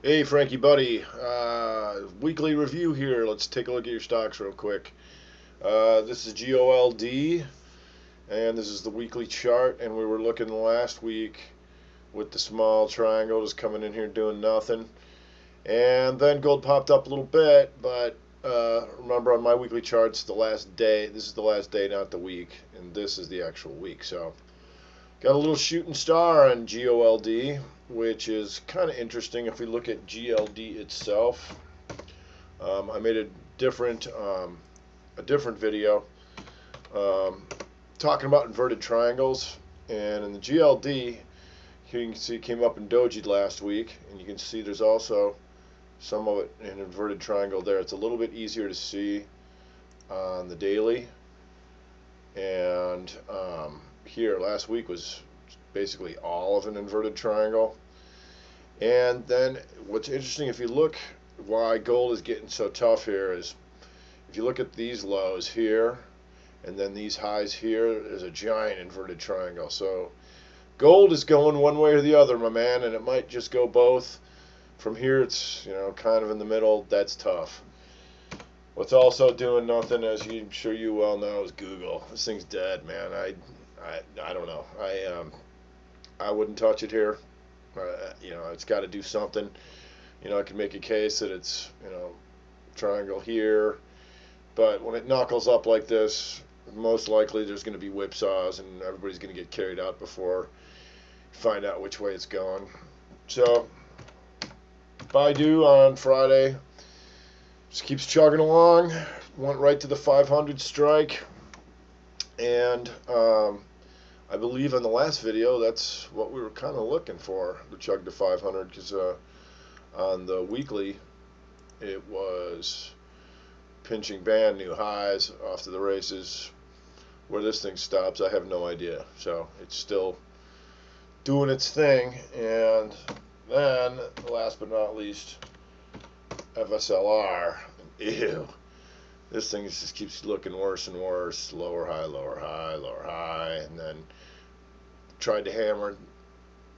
Hey, Frankie, buddy. Weekly review here. Let's take a look at your stocks real quick. This is GOLD, and this is the weekly chart. And we were looking last week with the small triangle just coming in here doing nothing. And then gold popped up a little bit, but remember on my weekly charts, the last day. This is the last day, not the week, and this is the actual week. So got a little shooting star on GOLD, which is kind of interesting if we look at GLD itself. I made a different video talking about inverted triangles, and in the GLD, here you can see it came up in dojied last week, and you can see there's also some of it in inverted triangle there. It's a little bit easier to see on the daily, and here last week was basically all of an inverted triangle. And then what's interesting, if you look why gold is getting so tough here, is if you look at these lows here and then these highs here, there's a giant inverted triangle. So gold is going one way or the other, my man, and it might just go both. From here it's kind of in the middle. That's tough. What's also doing nothing, as I'm sure you well know, is Google. This thing's dead, man. I don't know. I wouldn't touch it here. It's got to do something. I can make a case that it's triangle here, but when it knuckles up like this, most likely there's going to be whipsaws and everybody's going to get carried out before you find out which way it's going. So Baidu on Friday just keeps chugging along. Went right to the 500 strike, and I believe on the last video that's what we were kind of looking for, the chug to 500, because on the weekly it was pinching band new highs off to the races. Where this thing stops, I have no idea. So it's still doing its thing. And then last but not least, FSLR. Ew, this thing just keeps looking worse and worse. Lower high, lower high, lower high, and then tried to hammer,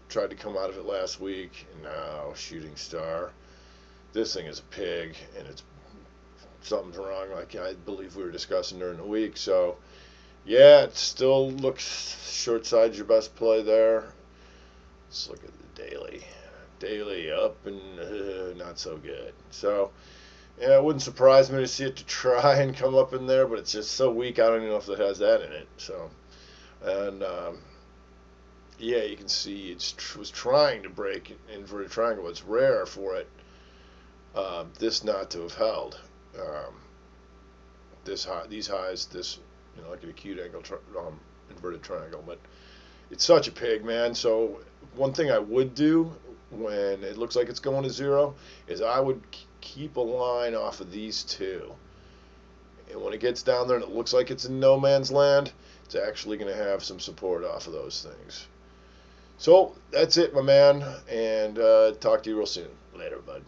tried to come out of it last week, and now shooting star. This thing is a pig, and something's wrong, like I believe we were discussing during the week. So yeah, it still looks short side's your best play there. Let's look at the daily up and not so good. So yeah, it wouldn't surprise me to see it to try and come up in there, but it's just so weak. I don't even know if it has that in it. So, and yeah, you can see it was trying to break inverted triangle. It's rare for it this not to have held these highs, this like an acute angle inverted triangle. But it's such a pig, man. So one thing I would do when it looks like it's going to zero is I would keep a line off of these two, and when it gets down there and it looks like it's in no man's land, it's actually going to have some support off of those things. So that's it, my man, and talk to you real soon. Later, bud.